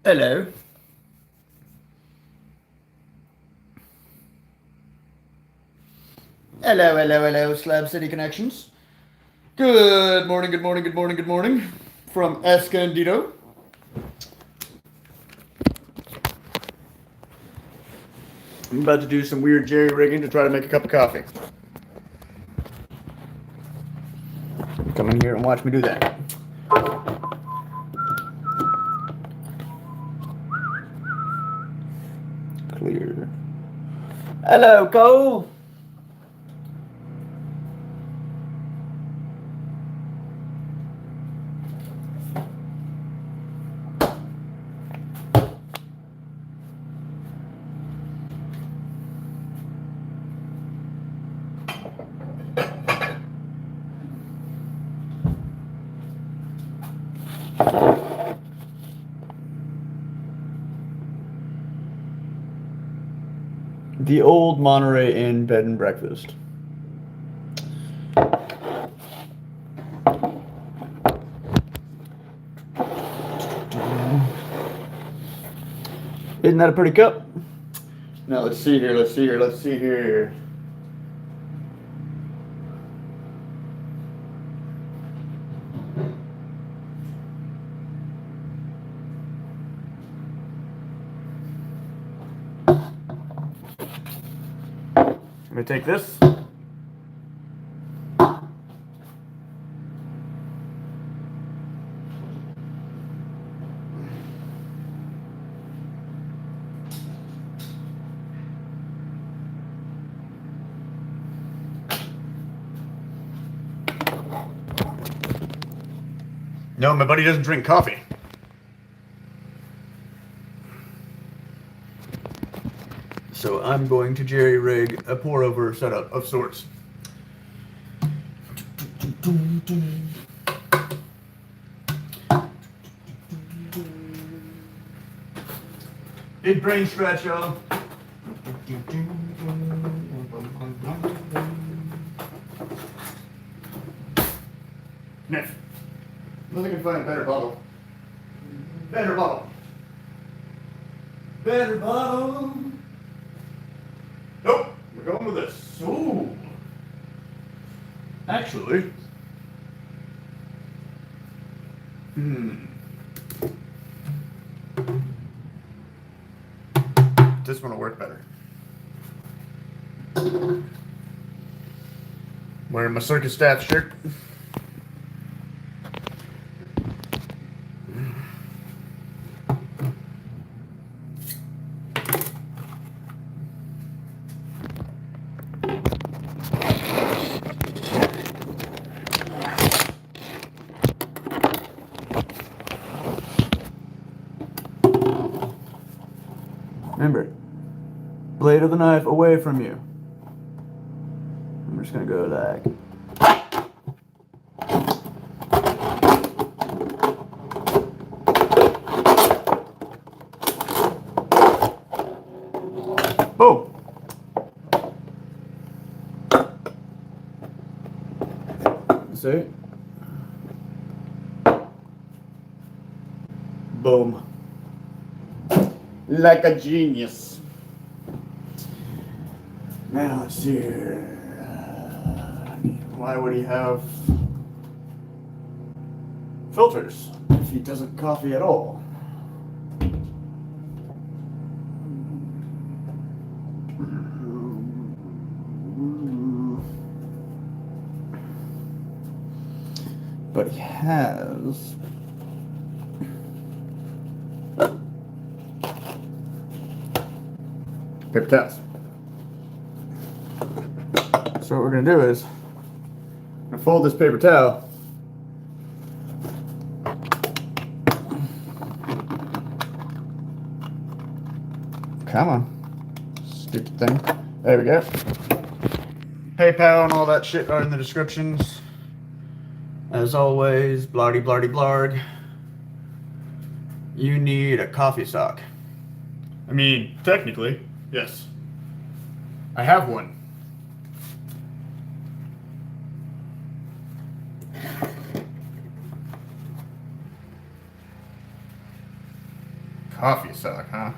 Hello. Hello, hello, hello, Slab City Connections. Good morning, good morning, good morning, good morning from Escondido. I'm about to do some weird jerry rigging to try to make a cup of coffee. Come in here and watch me do that. Clear. Hello, Cole. The old Monterey Inn bed and breakfast. Isn't that a pretty cup? Now let's see here, let's see here, let's see here. I'm gonna take this. No, my buddy doesn't drink coffee. So I'm going to jerry rig a pour over setup of sorts. Big brain stretch, y'all. Niff. Unless I can find a better bottle. Better bottle. Better bottle. Nope, we're going with this. Ooh. Actually. This one will work better. Wearing my circus staff shirt. Remember, blade of the knife away from you. I'm just gonna go like. Boom. See? Boom. Like a genius. Now let's see here. Why would he have filters if he doesn't coffee at all? But he has paper towels. So what we're gonna do is I'm gonna fold this paper towel come on, stupid thing. There we go. PayPal and all that shit are in the descriptions. As always, blardy blardy blarg. You need a coffee sock. I mean, technically, yes. I have one. Coffee sock, huh?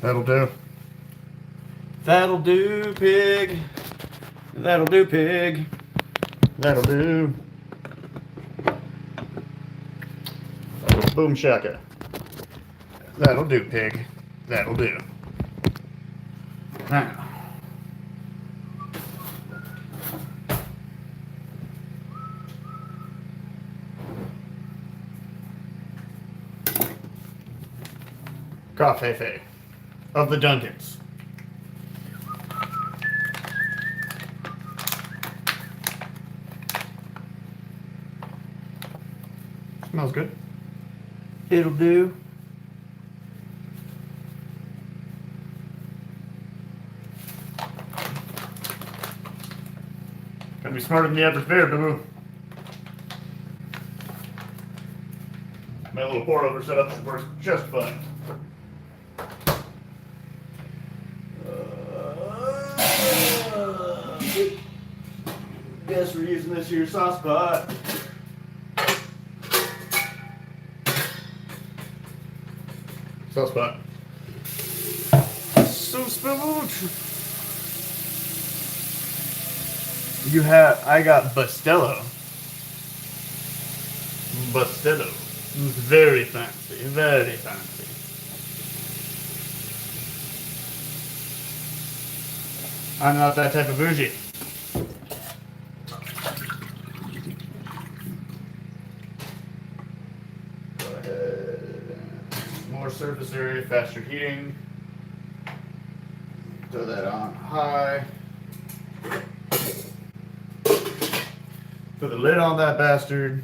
That'll do. That'll do, pig. That'll do, pig. That'll do. Boom shaka. That'll do, pig. That'll do. Now. Coffee of the Duncans. Smells good. It'll do. Gotta be smarter than the average bear, boo. My little pour over setup works just fine. Guess we're using this here sauce pot. Sauce pot. So smooth. I got Bustelo. Bustelo. It's very fancy, very fancy. I'm not that type of bougie. Go ahead. More surface area, faster heating. Throw that on high. Put the lid on that bastard.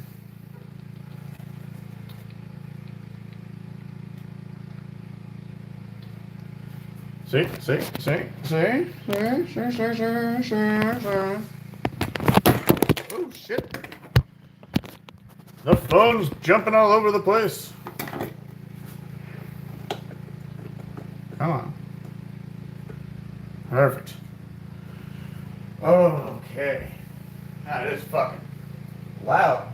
See. Oh shit. The phone's jumping all over the place. Come on. Perfect. Okay. That is fucking loud.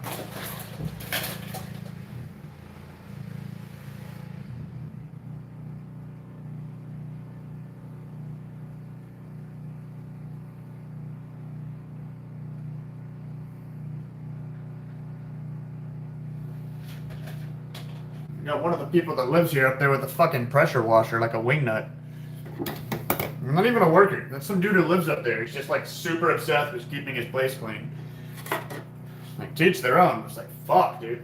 You got one of the people that lives here up there with a fucking pressure washer like a wingnut. I'm not even a worker. That's some dude who lives up there. He's just like super obsessed with keeping his place clean. Like, teach their own. It's like, fuck, dude.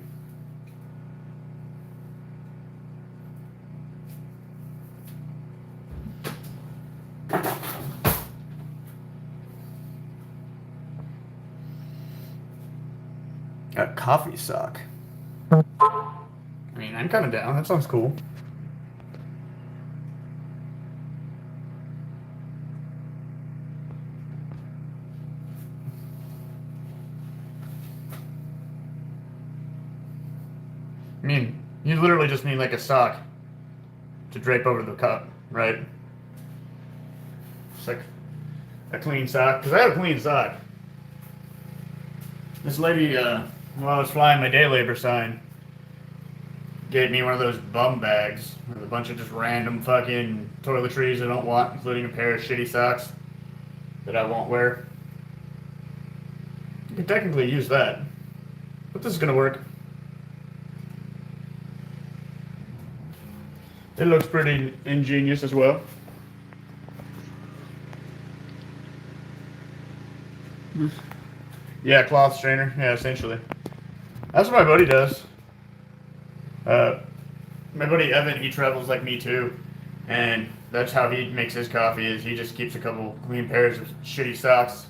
A coffee sock. I mean, I'm kind of down. That sounds cool. I mean, you literally just need like a sock to drape over the cup, right? It's like a clean sock. Because I have a clean sock. This lady, while I was flying my day labor sign, gave me one of those bum bags with a bunch of just random fucking toiletries I don't want, including a pair of shitty socks that I won't wear. You can technically use that, but this is gonna work. It looks pretty ingenious as well. Yeah, cloth strainer. Yeah, essentially. That's what my buddy does. My buddy Evan, he travels like me too, and that's how he makes his coffee. Is he just keeps a couple clean pairs of shitty socks.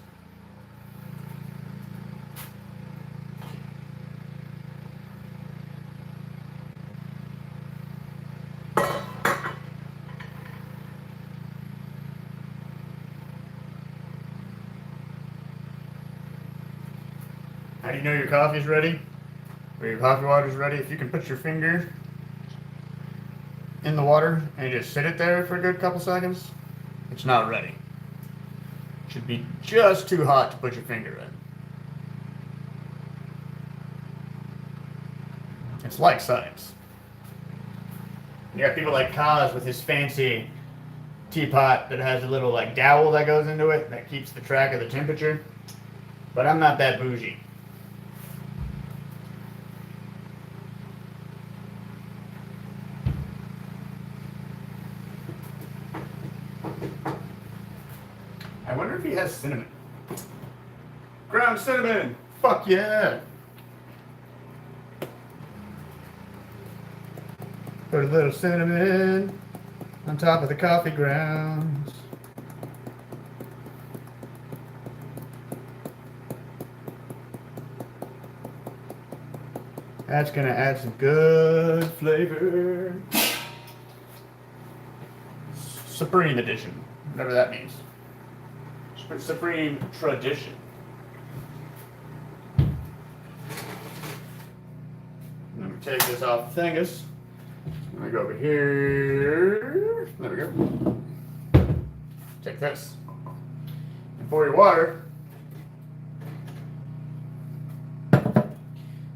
How do you know your coffee's ready? Or your coffee water's ready? If you can put your finger in the water and you just sit it there for a good couple seconds, it's not ready. It should be just too hot to put your finger in. It's like science. You got people like Kaz with his fancy teapot that has a little like dowel that goes into it that keeps the track of the temperature. But I'm not that bougie. I wonder if he has cinnamon. Ground cinnamon! Fuck yeah! Put a little cinnamon on top of the coffee grounds. That's gonna add some good flavor. Supreme edition, whatever that means. Supreme tradition. Let me take this off the thingus. Let me go over here. There we go. Take this. And pour your water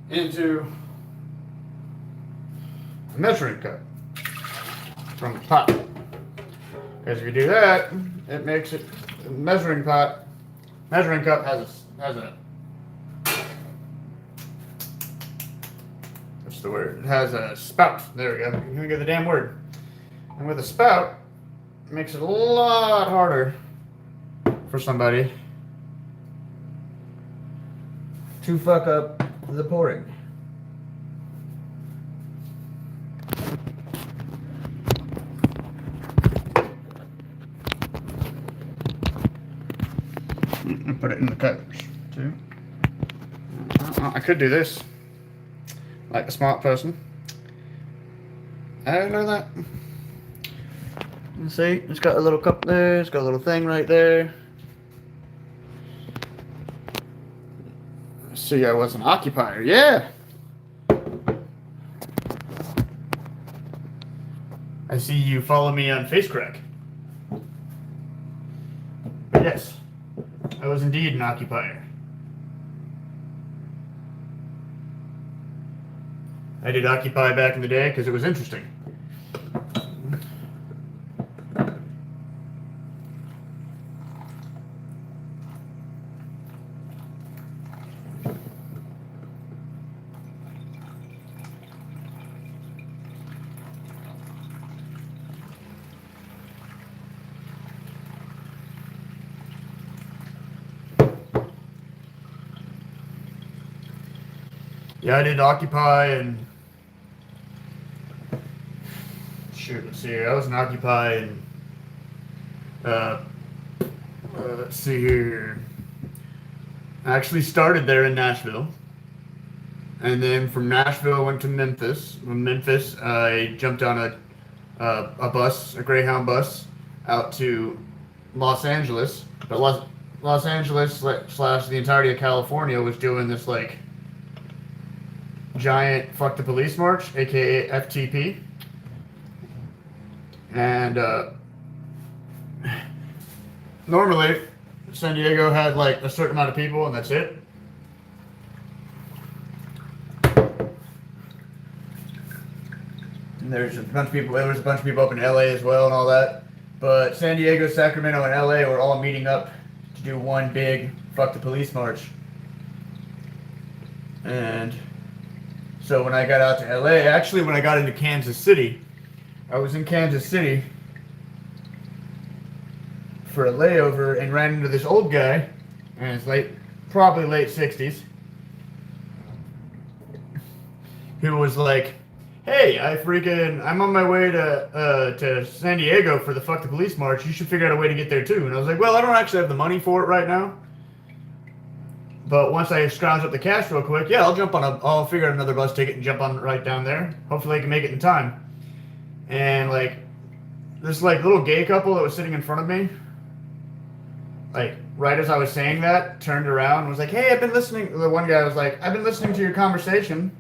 into a measuring cup from the pot. Because if you do that, it makes it a measuring cup has a what's the word? It has a spout. There we go. You can get the damn word. And with a spout, it makes it a lot harder for somebody to fuck up the pouring. Put it in the cups too. I could do this like a smart person. I don't know that. You see, it's got a little cup there, it's got a little thing right there. See, I was an occupier, yeah. I see you follow me on FaceCrack. But yes, I was indeed an occupier. I did occupy back in the day because it was interesting. Yeah, I did occupy and shoot. Let's see. I was an occupy and let's see here. I actually started there in Nashville, and then from Nashville I went to Memphis. From Memphis, I jumped on a bus, a Greyhound bus, out to Los Angeles. But Los Angeles slash the entirety of California was doing this like giant fuck the police march, A.k.a. FTP. And normally San Diego had like a certain amount of people and that's it. And there was a bunch of people up in LA as well and all that. But San Diego, Sacramento, and LA were all meeting up to do one big fuck the police march. And so when I got out to LA, actually when I got into Kansas City, I was in Kansas City for a layover and ran into this old guy, and it's probably late 60s, who was like, hey, I'm on my way to San Diego for the Fuck the Police March. You should figure out a way to get there too. And I was like, well, I don't actually have the money for it right now. But once I scrounge up the cash real quick, yeah, I'll figure out another bus ticket and jump on right down there. Hopefully I can make it in time. And like, this like little gay couple that was sitting in front of me, like right as I was saying that, turned around and was like, "Hey, I've been listening." The one guy was like, "I've been listening to your conversation."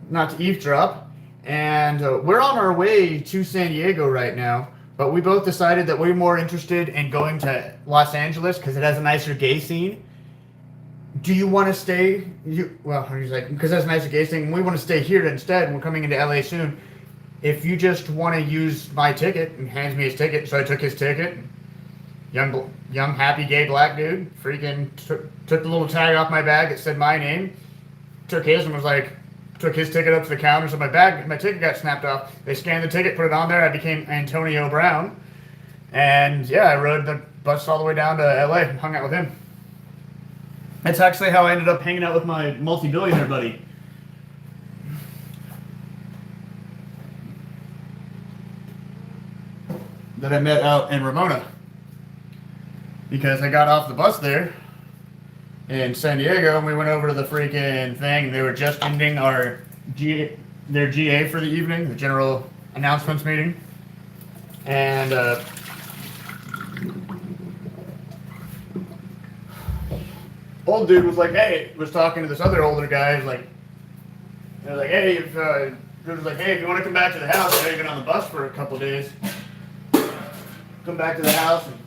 Not to eavesdrop, and we're on our way to San Diego right now. But we both decided that we're more interested in going to Los Angeles because it has a nicer gay scene. Do you want to stay? Well, he's like, because that's a nicer gay scene. We want to stay here instead. And we're coming into LA soon. If you just want to use my ticket, and hands me his ticket, so I took his ticket. Young, happy gay black dude, freaking took the little tag off my bag that said my name. Took his and was like, took his ticket up to the counter, so my ticket got snapped off. They scanned the ticket, put it on there. I became Antonio Brown, and yeah, I rode the bus all the way down to LA and hung out with him. That's actually how I ended up hanging out with my multi-billionaire buddy. That I met out in Ramona. Because I got off the bus there in San Diego and we went over to the freaking thing and they were just ending their GA for the evening, the general announcements meeting. And old dude was like, "Hey," was talking to this other older guy. He was like, "Hey, if you want to come back to the house, I know you've been on the bus for a couple of days. Come back to the house and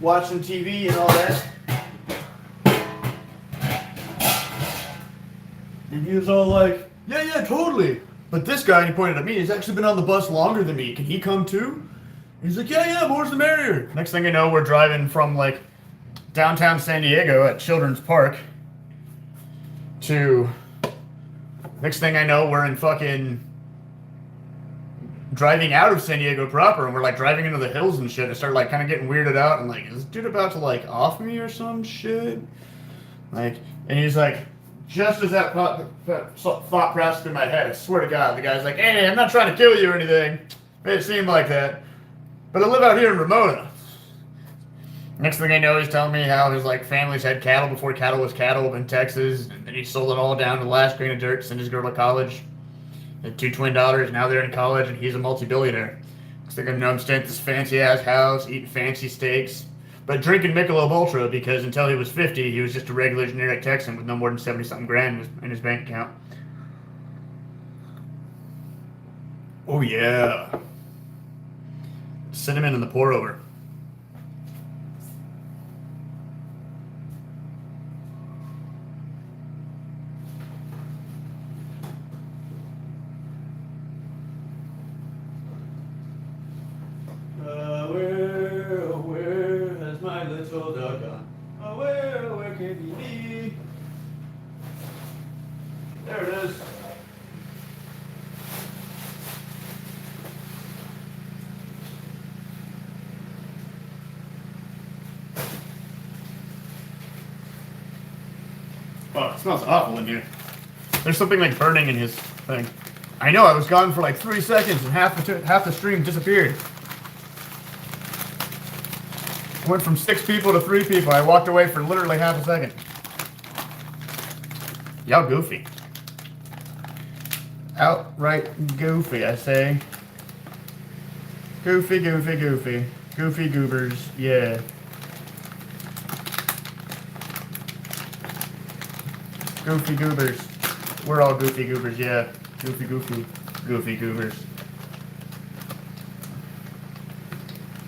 watch some TV and all that." And he was all like, yeah, totally. But this guy, and he pointed at me, he's actually been on the bus longer than me. Can he come too? And he's like, yeah, more's the merrier. Next thing I know, we're driving from like downtown San Diego at Children's Park to, next thing I know, we're in fucking driving out of San Diego proper, and we're like driving into the hills and shit. I started like kind of getting weirded out and like, is this dude about to like off me or some shit? Like, and he's like, just as that thought passed through my head, I swear to God, the guy's like, "Hey, I'm not trying to kill you or anything. Made it seem like that. But I live out here in Ramona." Next thing I know, he's telling me how his like family's had cattle before cattle was cattle in Texas, and then he sold it all down to the last grain of dirt, sent his girl to college. Had 2 twin daughters, now they're in college, and he's a multi-billionaire. Next thing I know, I'm staying at this fancy-ass house, eating fancy steaks, but drinking Michelob Ultra because until he was 50, he was just a regular generic Texan with no more than 70-something grand in his bank account. Oh yeah. Cinnamon and the pour over. Where has my little dog gone? Where can he be? There it is. Oh, it smells awful in here. There's something like burning in his thing. I know, I was gone for like 3 seconds and half the stream disappeared. I went from 6 people to 3 people. I walked away for literally half a second. Y'all goofy. Outright goofy, I say. Goofy, goofy, goofy. Goofy goobers, yeah. Goofy goobers. We're all goofy goobers, yeah. Goofy, goofy, goofy goobers.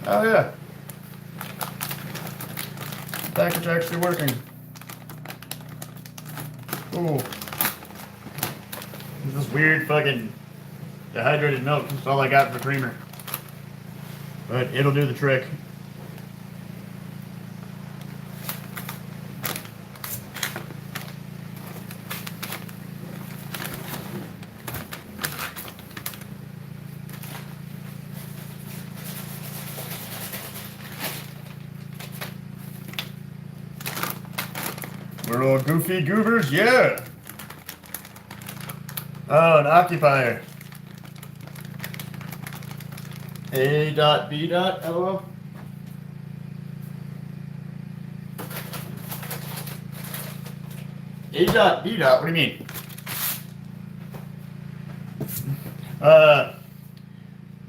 Oh yeah. Package actually working. Ooh. This weird fucking dehydrated milk. That's all I got for creamer. But it'll do the trick. We're all goofy goobers, yeah. Oh, an occupier. A.B. LOL. A.B. What do you mean?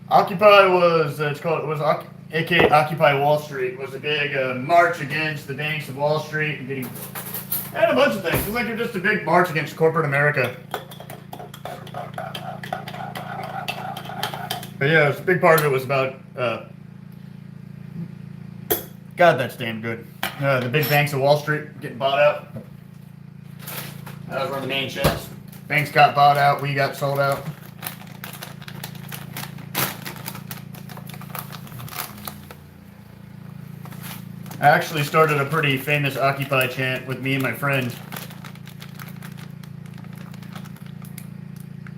Occupy was A.k.a. Occupy Wall Street, was a big march against the banks of Wall Street and getting... And a bunch of things. It's like just a big march against corporate America. But yeah, a big part of it was about... God, that's damn good. The big banks of Wall Street getting bought out. That was one of the main shits. Banks got bought out, we got sold out. I actually started a pretty famous Occupy chant with me and my friend.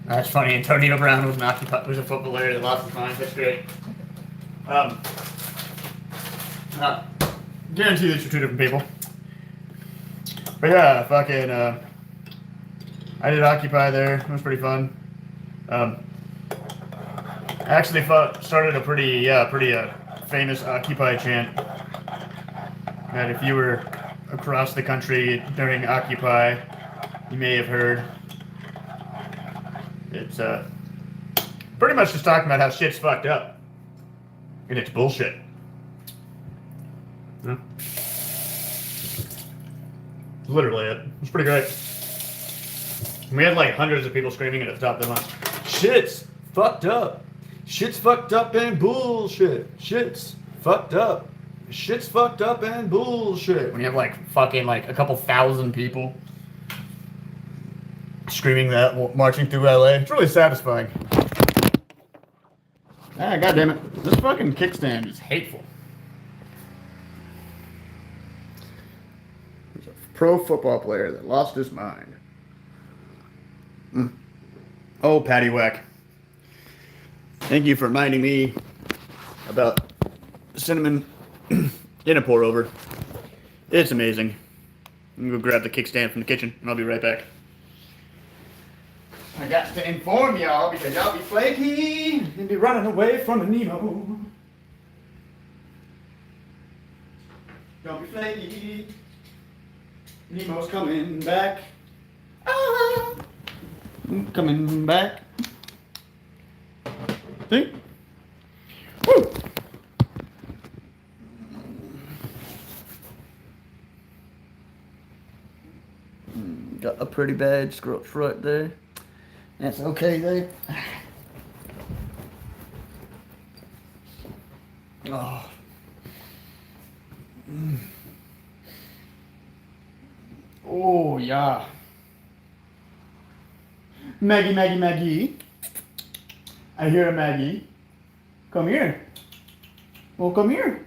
That's funny. Antonio Brown was a football player that lost his mind. That's great. Guarantee these are two different people. But yeah, fucking. I did Occupy there. It was pretty fun. I actually started a pretty famous Occupy chant. That if you were across the country during Occupy, you may have heard. It's pretty much just talking about how shit's fucked up. And it's bullshit. Yeah. Literally it. It was pretty great. We had like hundreds of people screaming at the top of their lungs. Shit's fucked up. Shit's fucked up and bullshit. Shit's fucked up. Shit's fucked up and bullshit. When you have like fucking like a couple thousand people screaming that, marching through LA, it's really satisfying. Ah, goddammit. This fucking kickstand is hateful. There's a pro football player that lost his mind. Oh, Patty Whack. Thank you for reminding me about cinnamon in a pour over. It's amazing. I'm gonna go grab the kickstand from the kitchen and I'll be right back. I got to inform y'all because y'all be flaky and be running away from the Nemo. Don't be flaky. Nemo's coming back. Ah, coming back. See? Woo! Got a pretty bad scratch right there. That's okay there. Oh. Oh, yeah. Maggie, Maggie, Maggie. I hear a Maggie. Come here. Well, come here.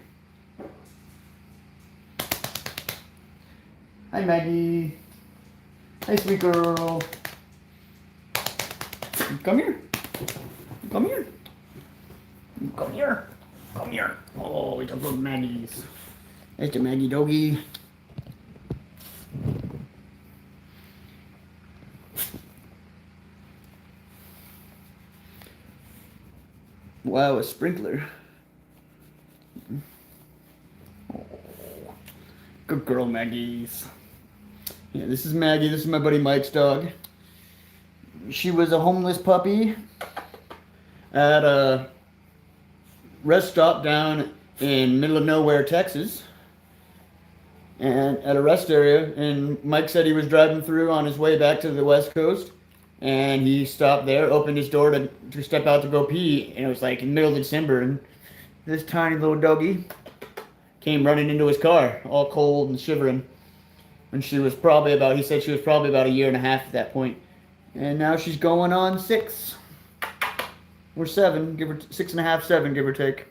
Hi, Maggie. Hi, sweet girl. Come here. Come here. Come here. Come here. Oh, it's a good Maggie's. That's a Maggie doggy. Wow, a sprinkler. Oh, good girl, Maggie's. Yeah, this is Maggie. This is my buddy Mike's dog. She was a homeless puppy at a rest stop down in middle of nowhere, Texas. And at a rest area, and Mike said he was driving through on his way back to the West Coast, and he stopped there, opened his door to step out to go pee, and it was like in the middle of December, and this tiny little doggy came running into his car, all cold and shivering. And she was probably about, he said she was probably about a year and a half at that point. And now she's going on 6 or 7, 6.5, 7, give or take.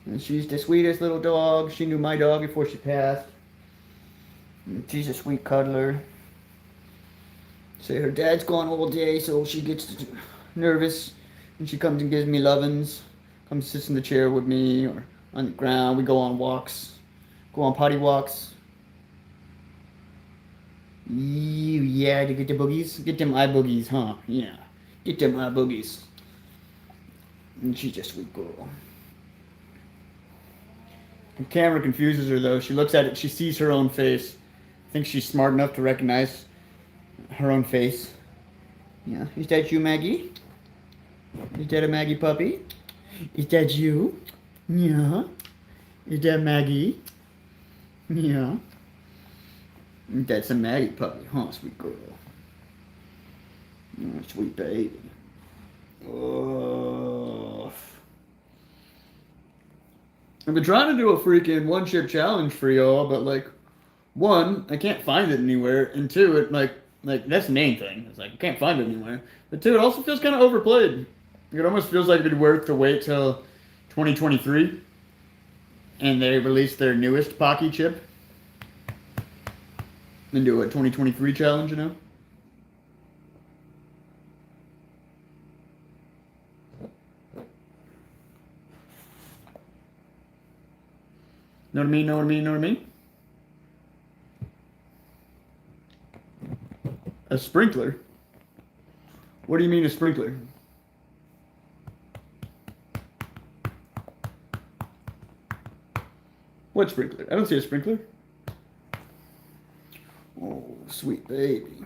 And she's the sweetest little dog. She knew my dog before she passed. And she's a sweet cuddler. Say her dad's gone all day, so she gets nervous. And she comes and gives me lovin's. Comes sits in the chair with me or on the ground. We go on walks. Go on potty walks. Yeah, to get the boogies? Get them eye boogies, huh? Yeah. Get them eye boogies. And she's just a sweet girl. The camera confuses her though. She looks at it, she sees her own face. I think she's smart enough to recognize her own face. Yeah, is that you, Maggie? Is that a Maggie puppy? Is that you? Yeah. Is that Maggie? Yeah. That's a Maggie puppy, huh, sweet girl? Oh, sweet baby. Oh. I've been trying to do a freaking one chip challenge for y'all, but like, one, I can't find it anywhere, and two, it like that's the main thing. It's like I can't find it anywhere. But two, it also feels kind of overplayed. It almost feels like it'd be worth to wait till 2023, and they release their newest Pocky chip, and do a 2023 challenge. You know. Know what I mean? Know what I mean? Know what I mean? A sprinkler? What do you mean a sprinkler? What sprinkler? I don't see a sprinkler. Oh, sweet baby.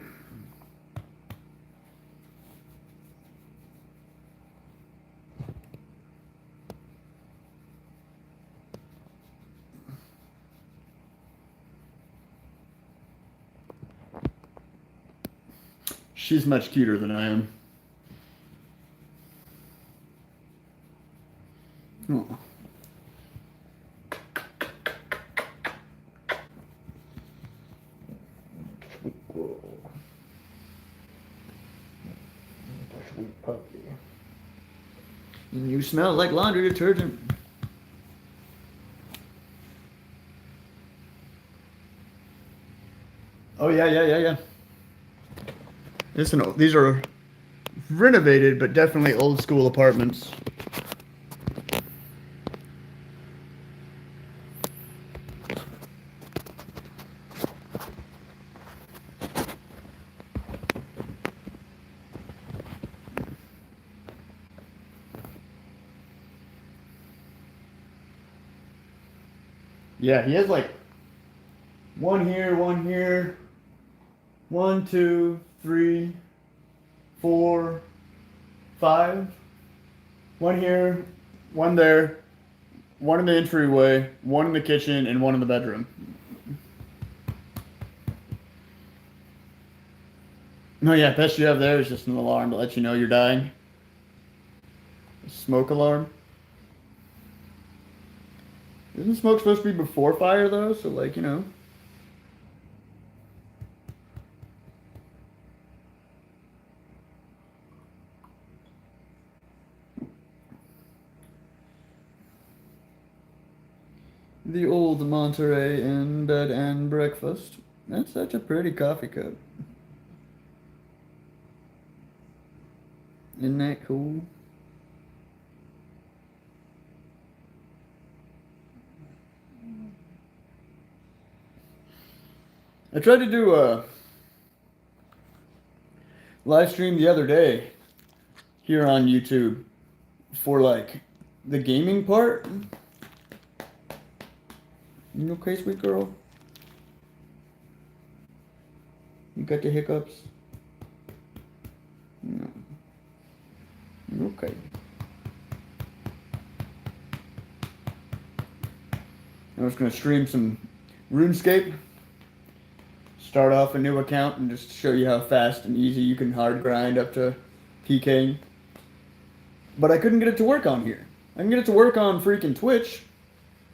She's much cuter than I am. Oh. Sweet girl. Sweet puppy. You smell like laundry detergent. Oh, yeah. Listen, these are renovated, but definitely old school apartments. Yeah, he has like one here, 1, 2, 3, 4, 5. One here, one there, one in the entryway, one in the kitchen, and one in the bedroom. No, yeah, best you have there is just an alarm to let you know you're dying. A smoke alarm. Isn't smoke supposed to be before fire though? So like, you know. The old Monterey in bed and breakfast. That's such a pretty coffee cup. Isn't that cool? I tried to do a live stream the other day here on YouTube for like the gaming part. You okay, sweet girl? You got the hiccups? No. You okay? I was gonna stream some RuneScape. Start off a new account and just show you how fast and easy you can hard grind up to PKing. But I couldn't get it to work on here. I can get it to work on freaking Twitch.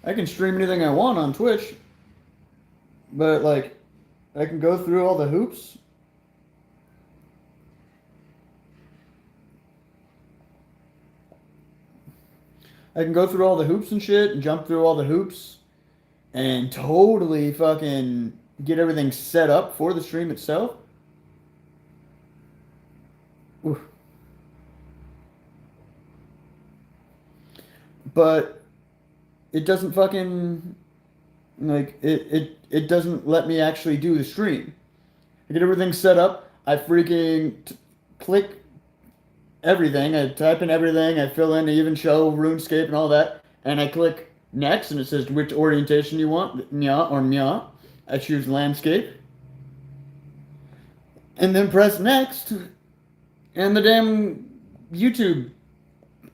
I can stream anything I want on Twitch. But like, I can go through all the hoops. I can go through all the hoops and shit and jump through all the hoops and totally fucking get everything set up for the stream itself. Oof. But it doesn't fucking like it doesn't let me actually do the stream. I get everything set up. I freaking click everything. I type in everything. I fill in, I even show RuneScape and all that. And I click next, and it says which orientation you want, nya or mya. I choose landscape. And then press next. And the damn YouTube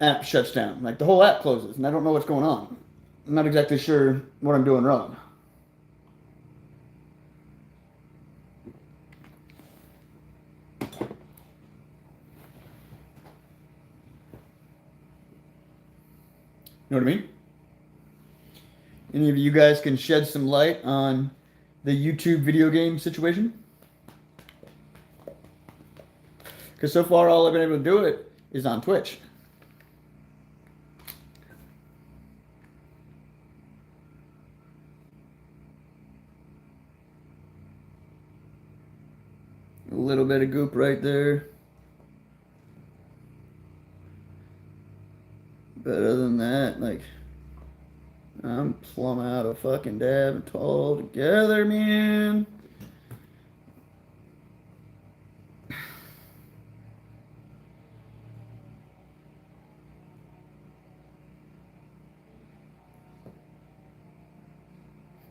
app shuts down. Like the whole app closes, and I don't know what's going on. I'm not exactly sure what I'm doing wrong. You know what I mean? Any of you guys can shed some light on the YouTube video game situation? Because so far all I've been able to do it is on Twitch. A little bit of goop right there. But other than that, like, I'm plumb out of fucking dab altogether, man.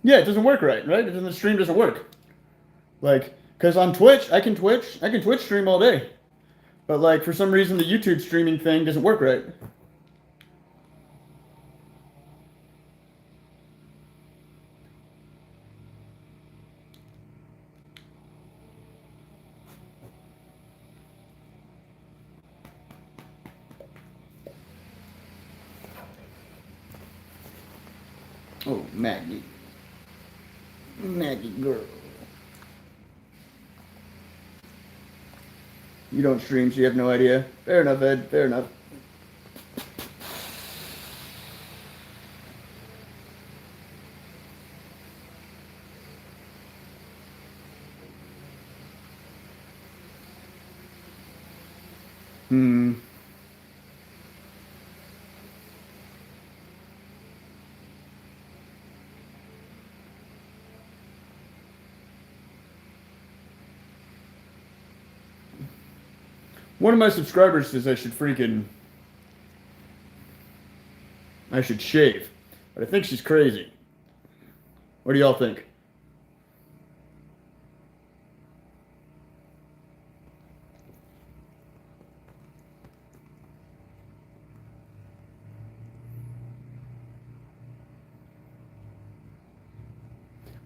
Yeah, it doesn't work right? The stream doesn't work. Like, because on Twitch, I can Twitch stream all day. But like, for some reason, the YouTube streaming thing doesn't work right. Oh, Maggie. Maggie girl. You don't stream, so you have no idea. Fair enough, Ed. Fair enough. One of my subscribers says I should shave. But I think she's crazy. What do y'all think?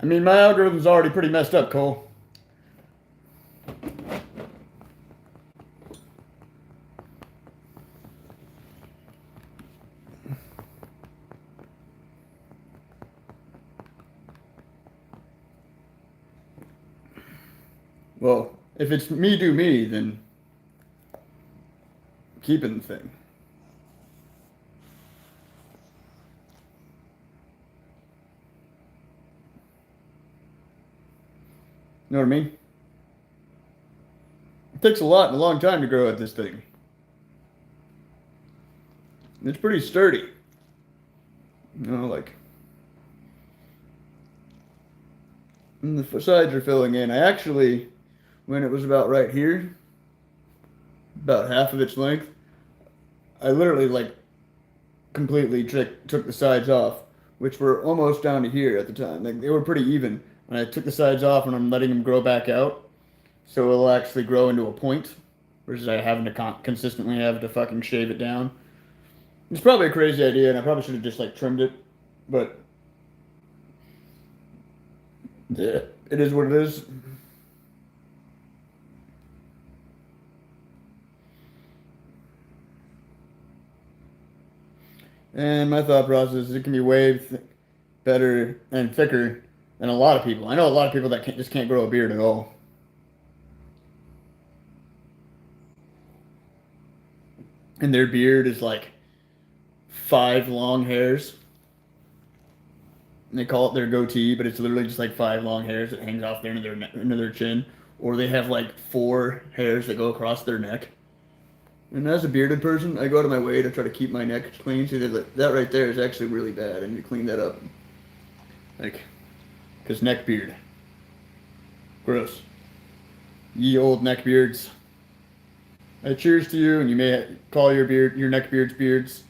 I mean, my algorithm's already pretty messed up, Cole. Well, if it's me do me, then keeping the thing. You know what I mean? It takes a lot and a long time to grow at this thing. It's pretty sturdy. You know, like... And the sides are filling in. I actually, when it was about right here, about half of its length, I literally, like, completely took the sides off, which were almost down to here at the time. Like, they were pretty even. And I took the sides off and I'm letting them grow back out. So it'll actually grow into a point. Versus I having to consistently have to fucking shave it down. It's probably a crazy idea and I probably should have just like trimmed it. But yeah, it is what it is. And my thought process is it can be way better and thicker than a lot of people. I know a lot of people that just can't grow a beard at all. And their beard is like 5 long hairs. And they call it their goatee, but it's literally just like 5 long hairs that hangs off there into their chin. Or they have like 4 hairs that go across their neck. And as a bearded person, I go out of my way to try to keep my neck clean. See, that right there is actually really bad. I need to clean that up. Like, because neck beard. Gross. Ye old neck beards. I cheers to you, and you may call your neck beards.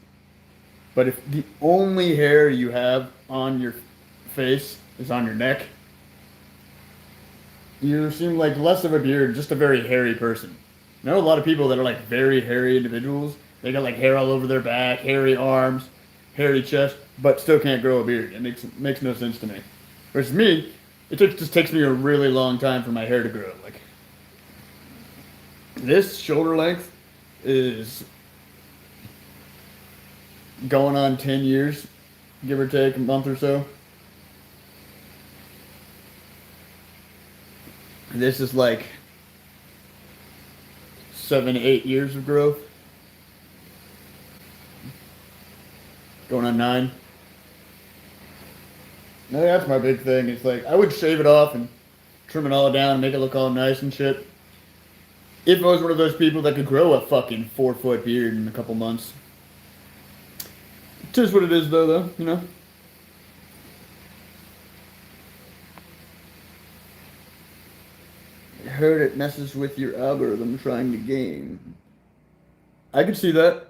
But if the only hair you have on your face is on your neck, you seem like less of a beard, just a very hairy person. I know a lot of people that are like very hairy individuals They got like hair all over their back, hairy arms, hairy chest, but still can't grow a beard. It makes no sense to me. Whereas me, just takes me a really long time for my hair to grow. Like this shoulder length is going on 10 years, give or take a month or so. This is like 7 to 8 years of growth. Going on 9. No, that's my big thing. It's like I would shave it off and trim it all down and make it look all nice and shit. If I was one of those people that could grow a fucking 4-foot beard in a couple months. It's just what it is though, you know? I heard it messes with your algorithm trying to game. I could see that.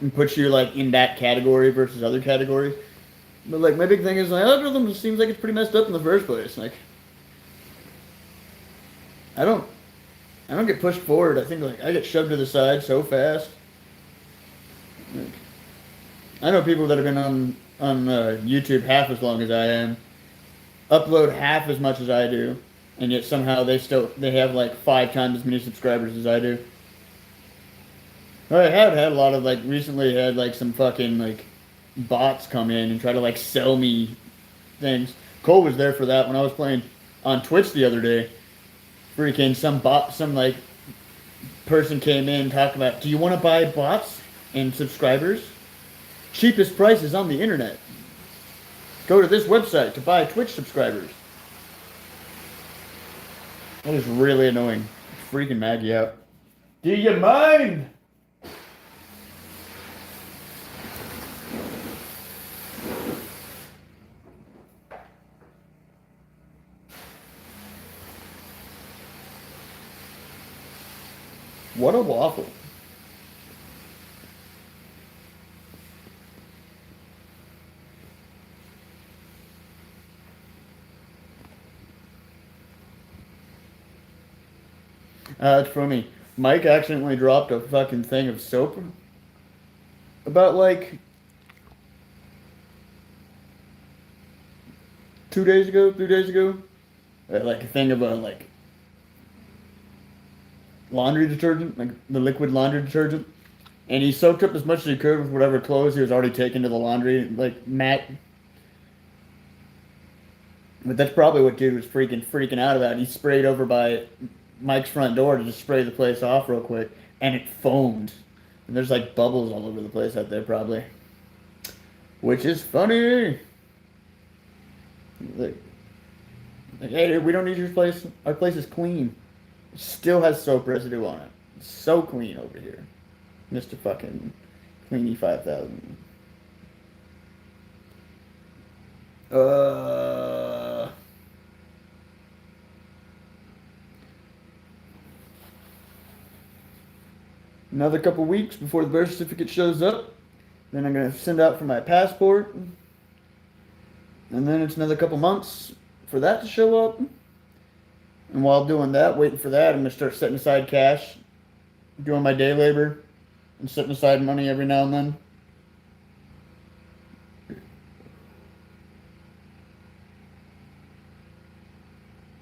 And put you like in that category versus other categories. But like my big thing is my algorithm seems like it's pretty messed up in the first place. Like I don't get pushed forward. I think like I get shoved to the side so fast. Like, I know people that have been on YouTube half as long as I am, upload half as much as I do, and yet somehow they have like 5 times as many subscribers as I do. I have had a lot of like recently had like some fucking like bots come in and try to like sell me things. Cole was there for that when I was playing on Twitch the other day. Freaking some like person came in and talked about, do you want to buy bots and subscribers? Cheapest prices on the internet. Go to this website to buy Twitch subscribers. That is really annoying. It's freaking Maggie out. Do you mind? What a waffle. It's funny. Mike accidentally dropped a fucking thing of soap about like 2 days ago, 3 days ago. Like a thing of like laundry detergent, like the liquid laundry detergent. And he soaked up as much as he could with whatever clothes he was already taking to the laundry, like mat. But that's probably what dude was freaking out about. He sprayed over by Mike's front door to just spray the place off real quick, and it foamed. And there's like bubbles all over the place out there probably. Which is funny. Like, hey, we don't need your place. Our place is clean. It still has soap residue on it. It's so clean over here. Mr. fucking Cleany 5000. Another couple weeks before the birth certificate shows up. Then I'm going to send out for my passport. And then it's another couple months for that to show up. And while doing that, waiting for that, I'm going to start setting aside cash, doing my day labor, and setting aside money every now and then.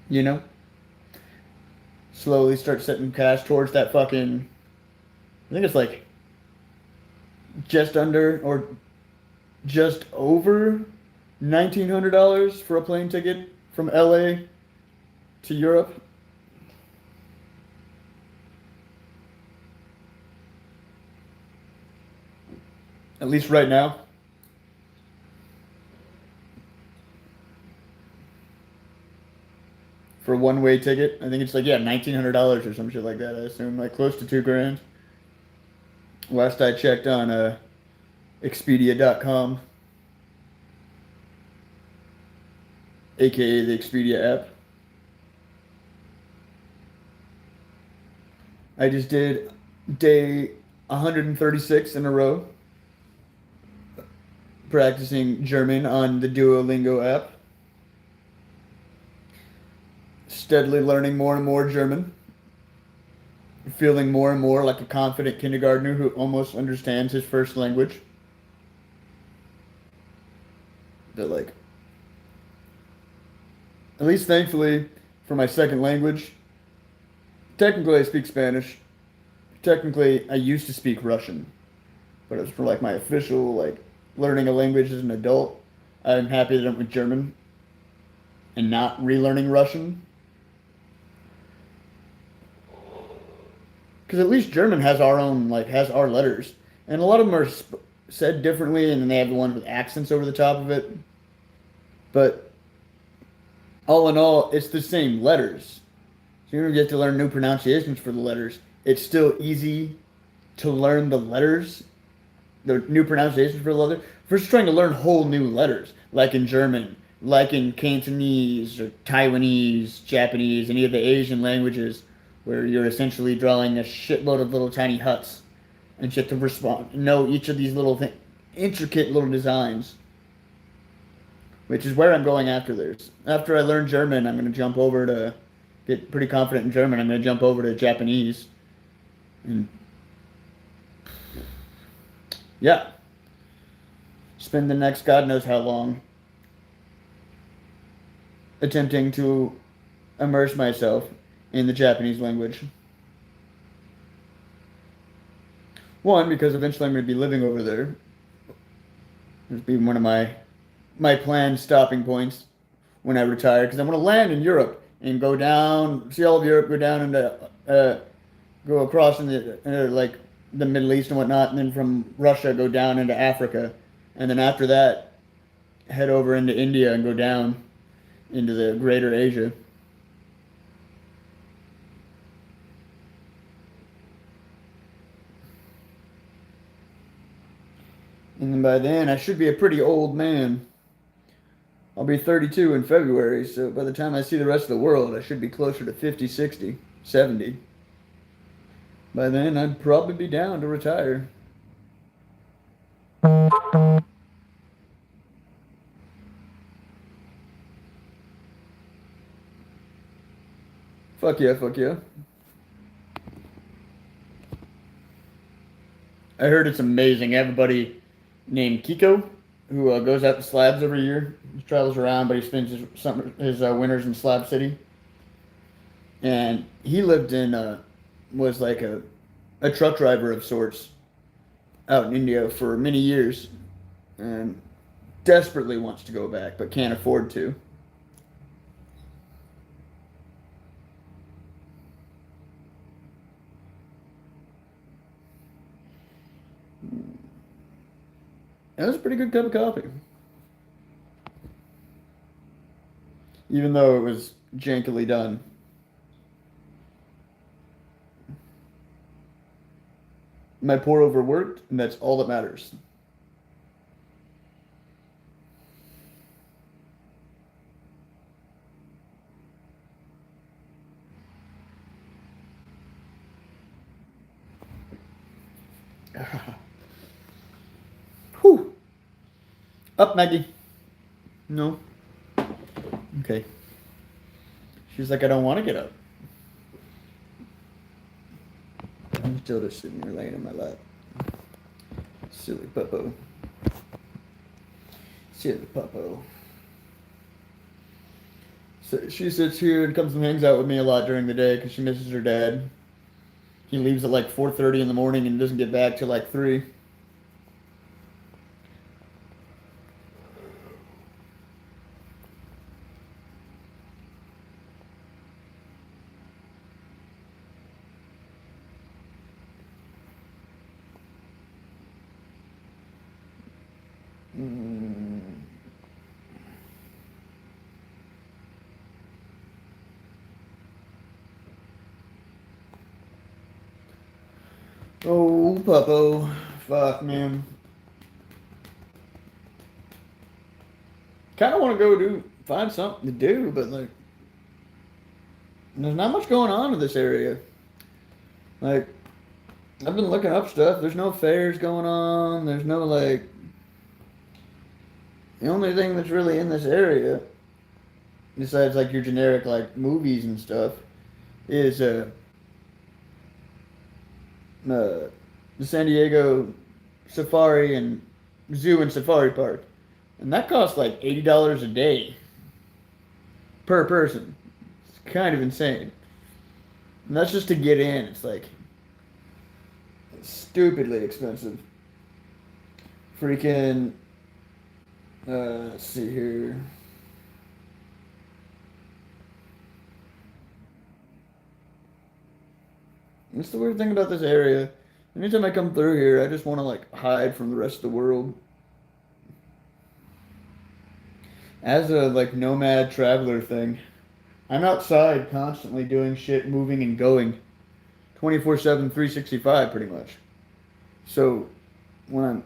You know? Slowly start setting cash towards that fucking, I think it's like just under or just over $1,900 for a plane ticket from LA to Europe. At least right now. For a one-way ticket. I think it's like, yeah, $1,900 or some shit like that, I assume. Like close to $2,000. Last I checked on Expedia.com. A.k.a. the Expedia app. I just did day 136 in a row practicing German on the Duolingo app. Steadily learning more and more German. feeling more and more like a confident kindergartner who almost understands his first language. That like, at least thankfully, for my second language, technically I speak Spanish. Technically, I used to speak Russian, but it was for like my official like learning a language as an adult. I'm happy that I'm with German and not relearning Russian. Because at least German has our own, like, has our letters. And a lot of them are said differently, and then they have the ones with accents over the top of it. But all in all, it's the same letters. So you don't get to learn new pronunciations for the letters. It's still easy to learn the letters, the new pronunciations for the letters, versus trying to learn whole new letters, like in German, like in Cantonese or Taiwanese, Japanese, any of the Asian languages, where you're essentially drawing a shitload of little tiny huts and you have to respond, know each of these little intricate little designs, which is where I'm going after this. After I learn German, I'm going to jump over to get pretty confident in German. I'm going to jump over to Japanese. And yeah, spend the next God knows how long attempting to immerse myself in the Japanese language. One, because eventually I'm going to be living over there. It'll be one of my planned stopping points when I retire, because I want to land in Europe and go down, see all of Europe, go down into, go across in the like the Middle East and whatnot, and then from Russia go down into Africa, and then after that head over into India and go down into the greater Asia. And then by then I should be a pretty old man. I'll be 32 in February, so by the time I see the rest of the world, I should be closer to 50, 60, 70. By then, I'd probably be down to retire. Fuck yeah, fuck yeah. I heard it's amazing. I have a buddy named Kiko who goes out to Slabs every year. He travels around, but he spends his winters in Slab City. And he lived in, was like a truck driver of sorts out in India for many years. And desperately wants to go back, but can't afford to. That was a pretty good cup of coffee. Even though it was jankily done. My pour over worked, and that's all that matters. Whew. Up, Maggie. No. Okay. She's like, I don't want to get up. I'm still just sitting here laying in my lap. Silly puppo. Silly puppo. So she sits here and comes and hangs out with me a lot during the day because she misses her dad. He leaves at like 4:30 in the morning and doesn't get back till like 3. Oh, puppo. Fuck, man. Kind of want to go find something to do, but like, there's not much going on in this area. Like, I've been looking up stuff. There's no fairs going on. There's no like. The only thing that's really in this area, besides like your generic like movies and stuff, is the San Diego Safari and Zoo and Safari Park, and that costs like $80 a day per person. It's kind of insane, and that's just to get in. It's like stupidly expensive. Freaking. Let's see here. That's the weird thing about this area. Anytime I come through here, I just want to like hide from the rest of the world. As a like nomad traveler thing, I'm outside constantly doing shit, moving and going 24/7, 365 pretty much. So when I'm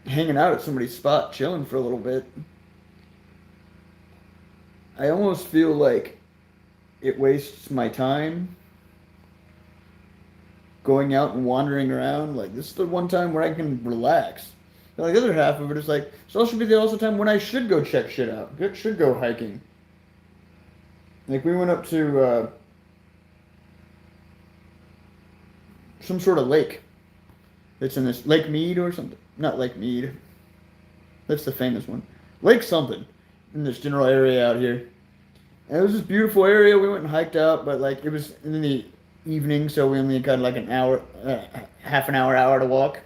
hanging out at somebody's spot, chilling for a little bit, I almost feel like it wastes my time going out and wandering around. Like this is the one time where I can relax. And like the other half of it is like it's also be the also time when I should go check shit out. Should go hiking. Like we went up to some sort of lake. It's in this Lake Mead or something. Not Lake Mead. That's the famous one. Lake something in this general area out here. And it was this beautiful area. We went and hiked out, but like it was in the evening, so we only got like an hour, half an hour to walk.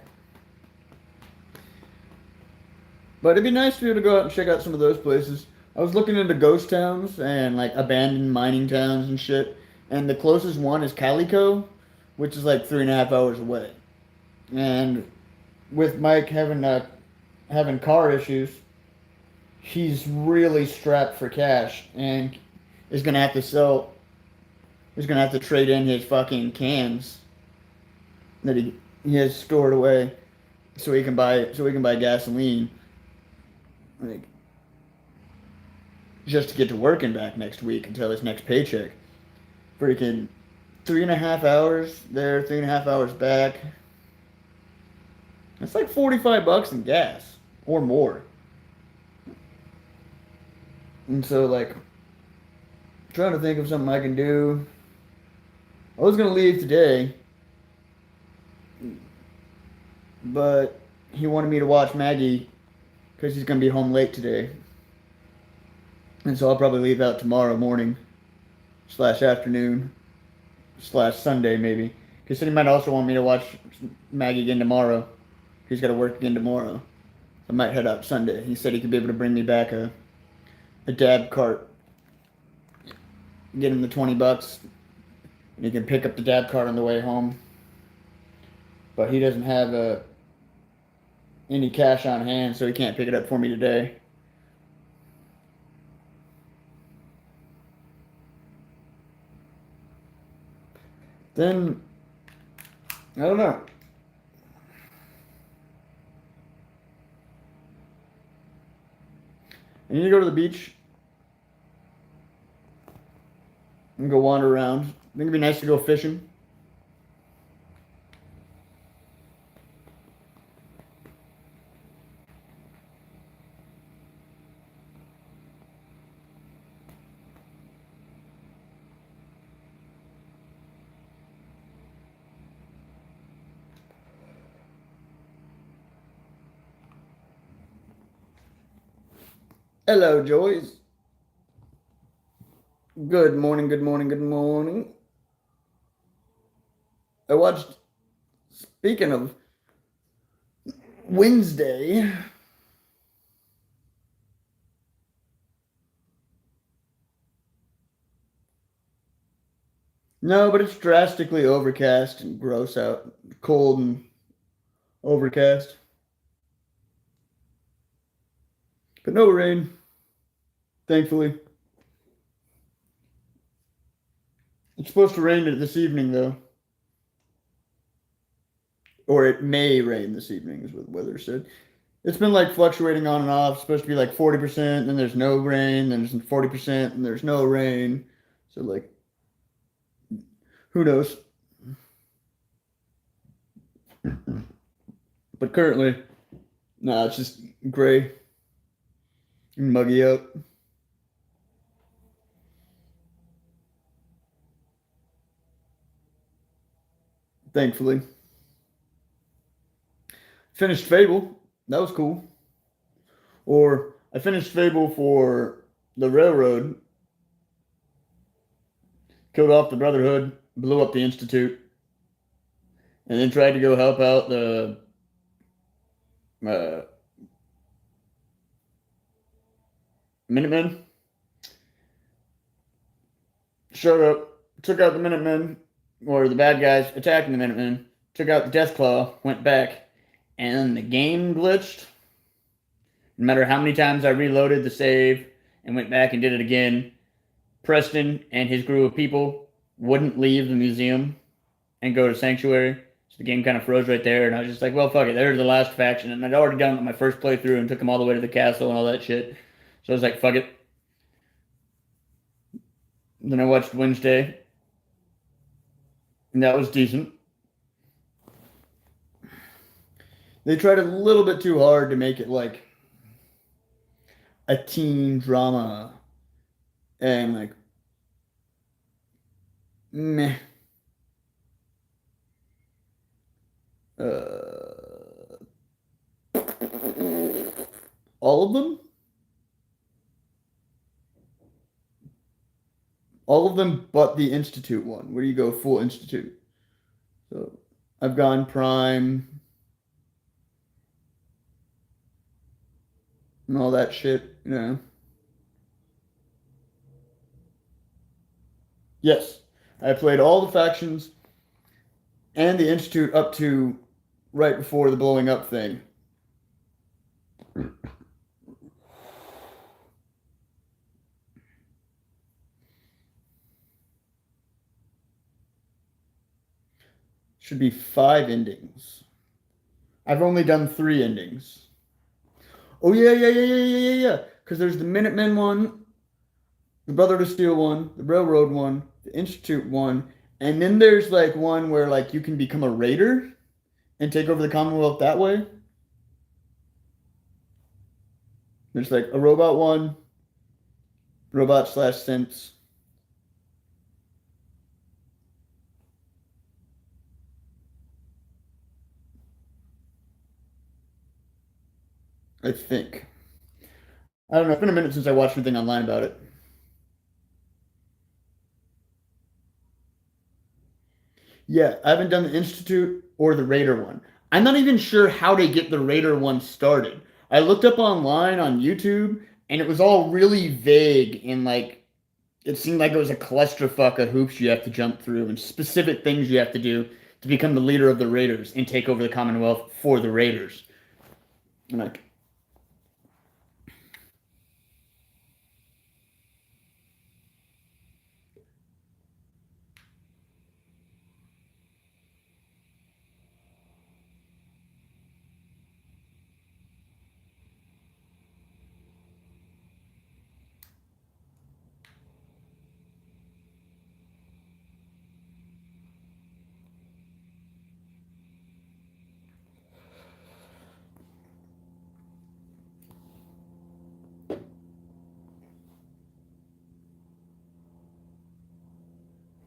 But it'd be nice to be able to go out and check out some of those places. I was looking into ghost towns and like abandoned mining towns and shit. And the closest one is Calico, which is like 3.5 hours away. And with Mike having car issues, he's really strapped for cash and is gonna have to sell. He's gonna have to trade in his fucking cans that he has stored away so he can buy gasoline. Like just to get to work and back next week until his next paycheck. Freaking 3.5 hours there, 3.5 hours back. That's like $45 in gas or more. And so like trying to think of something I can do. I was gonna leave today, but he wanted me to watch Maggie because he's gonna be home late today. And so I'll probably leave out tomorrow morning slash afternoon slash Sunday maybe. Because he might also want me to watch Maggie again tomorrow. He's got to work again tomorrow. I might head out Sunday. He said he could be able to bring me back a dab cart. Get him the $20 and he can pick up the dab cart on the way home. But he doesn't have any cash on hand, so he can't pick it up for me today. Then, I don't know. I need to go to the beach and go wander around. I think it'd be nice to go fishing. Hello, Joyce. Good morning, good morning, good morning. I watched, speaking of Wednesday, no, but it's drastically overcast and gross out, cold and overcast, but no rain, thankfully. It's supposed to rain this evening, though. Or it may rain this evening, is what the weather said. It's been like fluctuating on and off. It's supposed to be like 40%, then there's no rain, then there's 40%, and there's no rain. So, like, who knows? But currently, nah, it's just gray and muggy out. thankfully. Finished Fable. That was cool. Or I finished Fable for the Railroad, killed off the Brotherhood, blew up the Institute, and then tried to go help out the uh, Minutemen. Showed up, took out the Minutemen, or the bad guys attacking the Minutemen, took out the Deathclaw, went back, and the game glitched. No matter how many times I reloaded the save and went back and did it again, Preston and his group of people wouldn't leave the museum and go to Sanctuary. So the game kind of froze right there, and I was just like, well, fuck it. There's the last faction. And I'd already done it my first playthrough and took them all the way to the castle and all that shit. So I was like, fuck it. Then I watched Wednesday, and that was decent. They tried a little bit too hard to make it like a teen drama and like meh. All of them? All of them but the Institute one, where you go full Institute. So I've gone Prime and all that shit, you know. Yes, I played all the factions and the Institute up to right before the blowing up thing. Should be 5 endings. I've only done 3 endings. Oh yeah. Because there's the Minutemen one, the Brother to Steel one, the Railroad one, the Institute one, and then there's like one where like you can become a raider and take over the Commonwealth that way. There's like a robot one, robot/synths. I think. I don't know. It's been a minute since I watched anything online about it. Yeah, I haven't done the Institute or the Raider one. I'm not even sure how to get the Raider one started. I looked up online on YouTube and it was all really vague and like it seemed like it was a clusterfuck of hoops you have to jump through and specific things you have to do to become the leader of the Raiders and take over the Commonwealth for the Raiders. I'm like,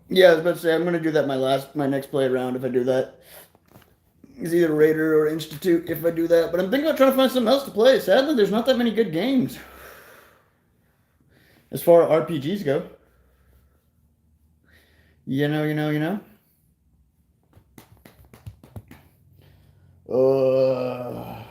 yeah, I was about to say I'm gonna do that my next play round if I do that. It's either Raider or Institute if I do that. But I'm thinking about trying to find something else to play. Sadly, there's not that many good games as far as RPGs go. You know. Uh,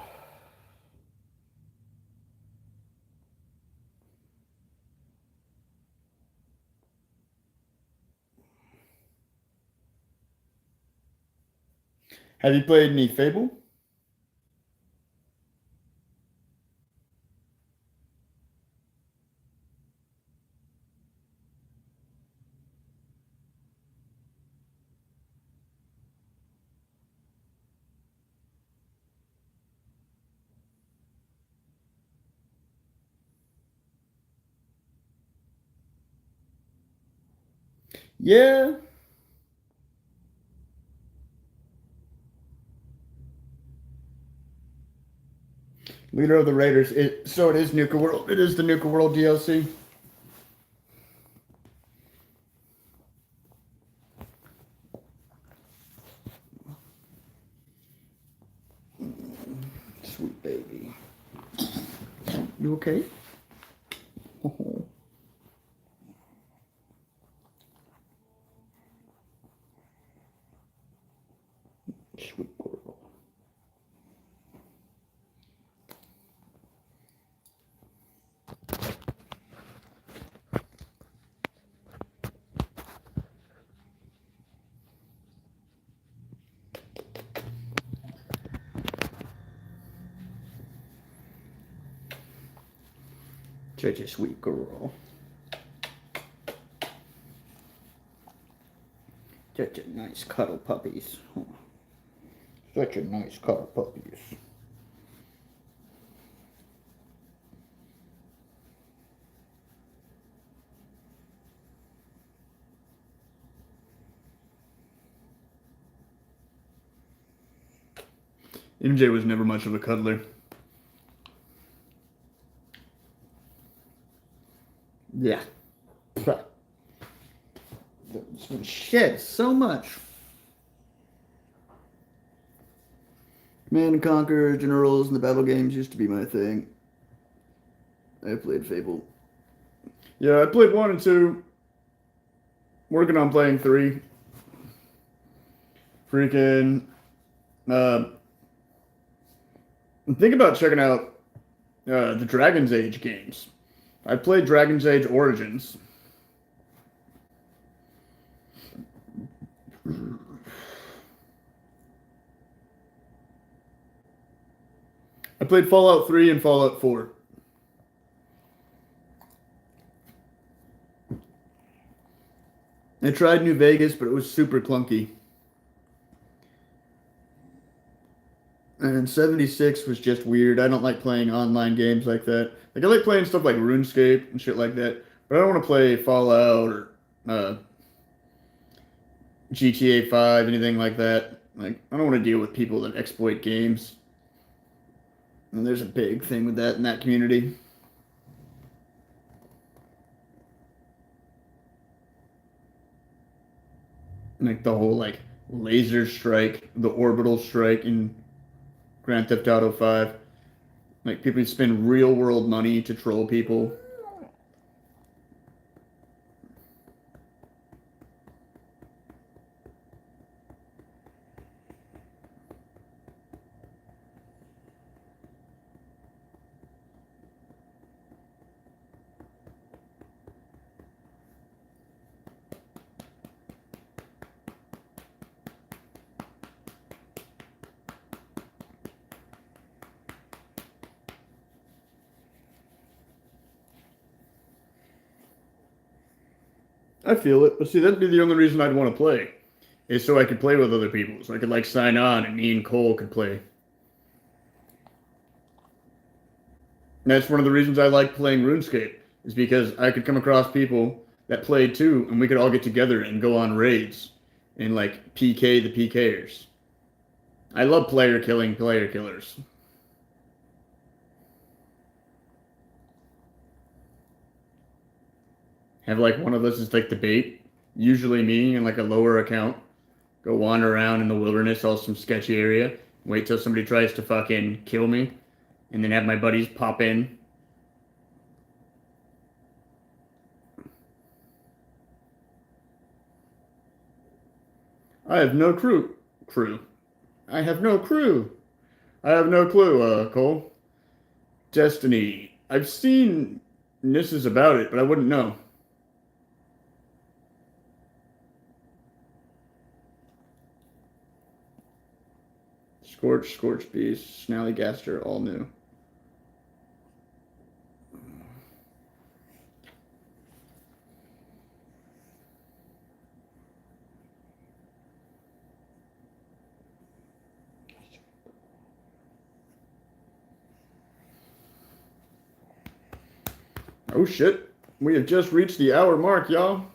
have you played any Fable? Yeah. Leader of the Raiders. So it is Nuka World. It is the Nuka World DLC. sweet baby. You okay? Oh. Sweet girl. Such a sweet girl. Such a nice cuddle puppies. Such a nice cuddle puppies. MJ was never much of a cuddler. Yeah. This one sheds so much. Command and Conquer, Generals, and the battle games used to be my thing. I played Fable. Yeah, I played 1 and 2. Working on playing 3. Freaking. Think about checking out the Dragon's Age games. I played Dragon's Age Origins. I played Fallout 3 and Fallout 4. I tried New Vegas, but it was super clunky. And 76 was just weird. I don't like playing online games like that. Like, I like playing stuff like RuneScape and shit like that. But I don't want to play Fallout or GTA 5, anything like that. Like, I don't want to deal with people that exploit games. And there's a big thing with that in that community. Like the whole like laser strike, the orbital strike in Grand Theft Auto 5. Like people spend real world money to troll people. I feel it, but see, that'd be the only reason I'd want to play, is so I could play with other people, so I could like sign on and me and Cole could play. And that's one of the reasons I like playing RuneScape, is because I could come across people that played too, and we could all get together and go on raids and like PK the PKers. I love player killing player killers. Have like one of us is like the bait, usually me in like a lower account. Go wander around in the wilderness, all some sketchy area, wait till somebody tries to fucking kill me, and then have my buddies pop in. I have no crew. I have no crew. I have no clue, Cole. Destiny. I've seen nisses about it, but I wouldn't know. Scorch Beast, Snallygaster, all new. Oh shit. We have just reached the hour mark, y'all.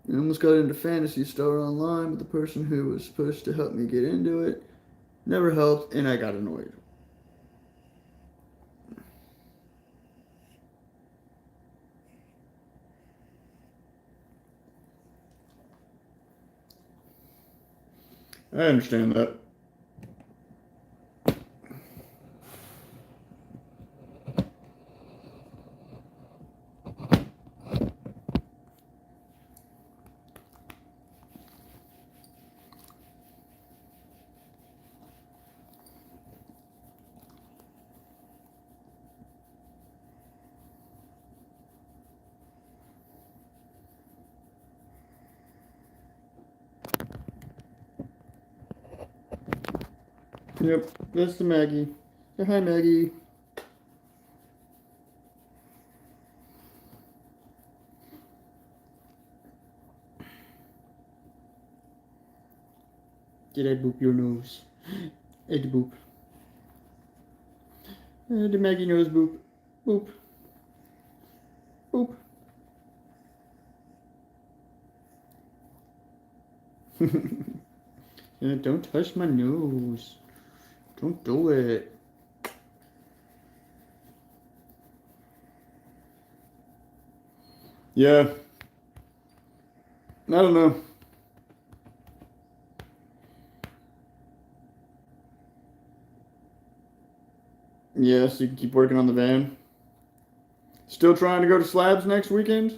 I almost got into Phantasy Star Online, but the person who was supposed to help me get into it never helped, and I got annoyed. I understand that. Yep, that's the Maggie. Say hi, Maggie. Did I boop your nose? I did boop. The Maggie nose boop. Boop. Boop. Don't touch my nose. Don't do it. Yeah. I don't know. Yeah, so you can keep working on the van. Still trying to go to Slabs next weekend?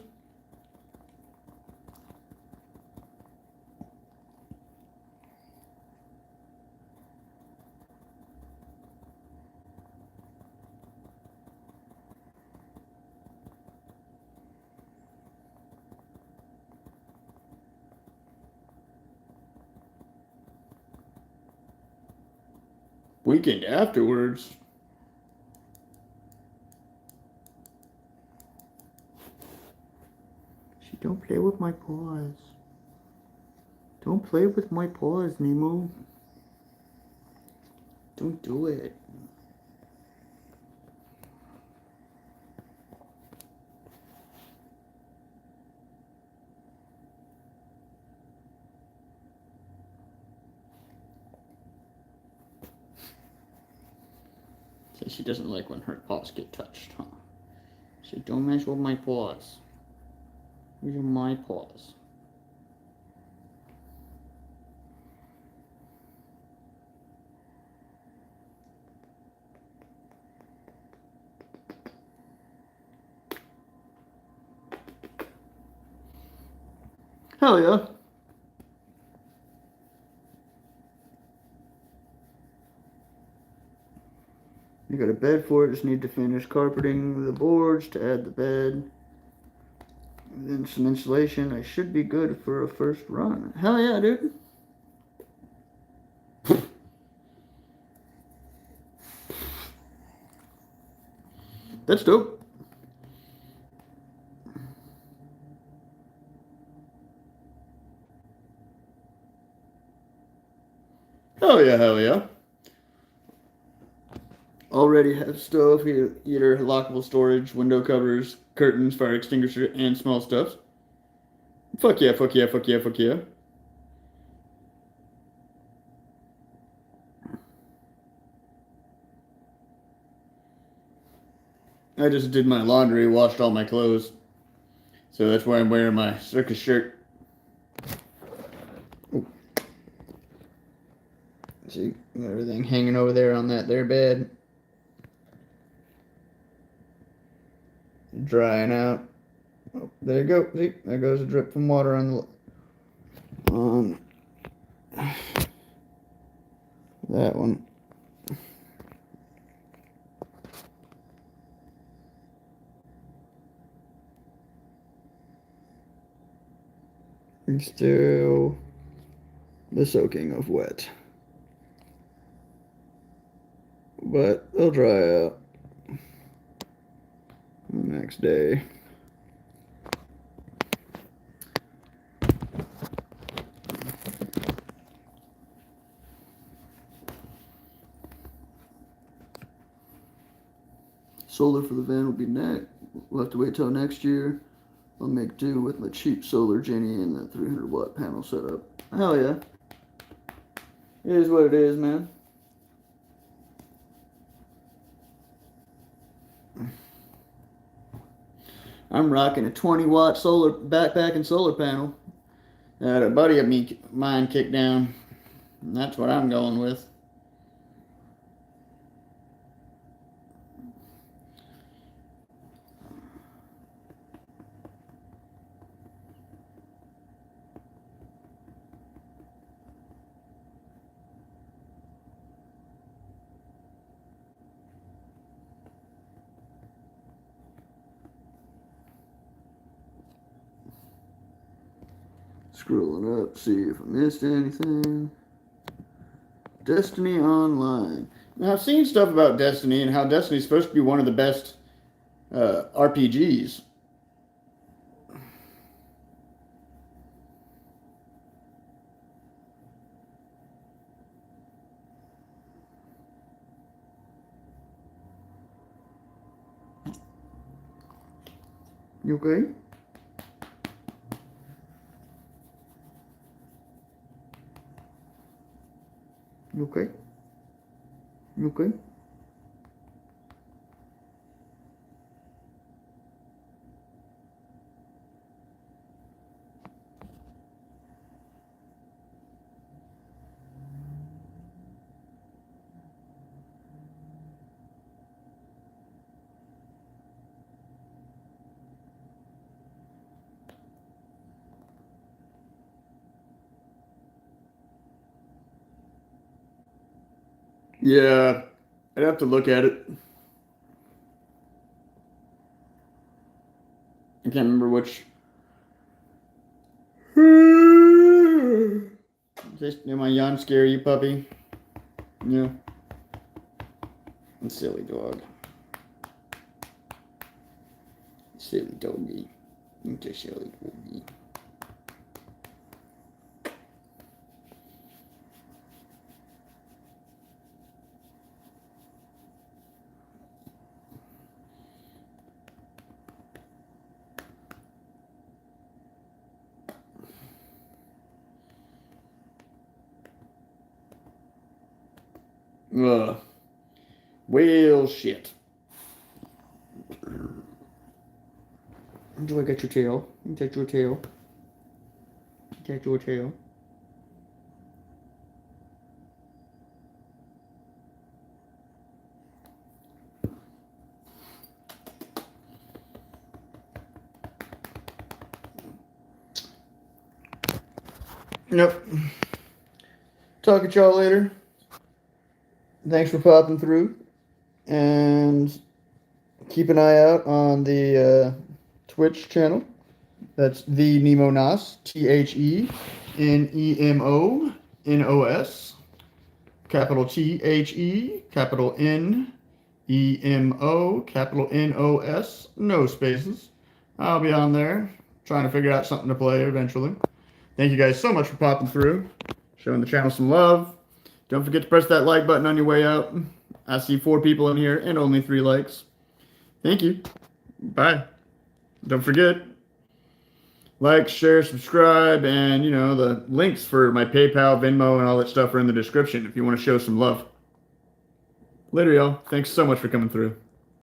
Weekend afterwards? She don't play with my paws. Don't play with my paws, Nemo. Don't do it. So she doesn't like when her paws get touched, huh? So don't mess with my paws. These are my paws. Hell yeah. You got a bed for it, just need to finish carpeting the boards to add the bed. And then some insulation. I should be good for a first run. Hell yeah, dude. That's dope. Hell yeah, hell yeah. Already have stuff, either lockable storage, window covers, curtains, fire extinguisher, and small stuff. Fuck yeah, fuck yeah, fuck yeah, fuck yeah. I just did my laundry, washed all my clothes. So that's why I'm wearing my circus shirt. Ooh. See, got everything hanging over there on that there bed. Drying out. Oh, there you go. See, there goes a drip from water on that one. And still the soaking of wet. But they'll dry out the next day. Solar for the van will be next. We'll have to wait till next year. I'll make do with my cheap solar Jenny and the 300 watt panel setup. Hell yeah. It is what it is, man. I'm rocking a 20 watt solar backpack and solar panel that a buddy of mine kicked down And that's what I'm going with. Scrolling up, see if I missed anything. Destiny Online. Now, I've seen stuff about Destiny and how Destiny is supposed to be one of the best RPGs. You okay? You okay? You okay? Yeah, I'd have to look at it. I can't remember which. Did my yawn scare you, puppy? Yeah. Silly dog. Silly doggy. It's a silly doggy. Well, shit. Do I get your tail? Get your tail. Get your tail. Yep. Talk to y'all later. Thanks for popping through. And keep an eye out on the Twitch channel. That's the Nemo Nos. TheNemoNos. Capital THE. Capital NEMO. Capital NOS. No spaces. I'll be on there trying to figure out something to play eventually. Thank you guys so much for popping through, showing the channel some love. Don't forget to press that like button on your way out. I see 4 people in here and only 3 likes. Thank you. Bye. Don't forget, like, share, subscribe, and, the links for my PayPal, Venmo, and all that stuff are in the description if you want to show some love. Later, y'all. Thanks so much for coming through.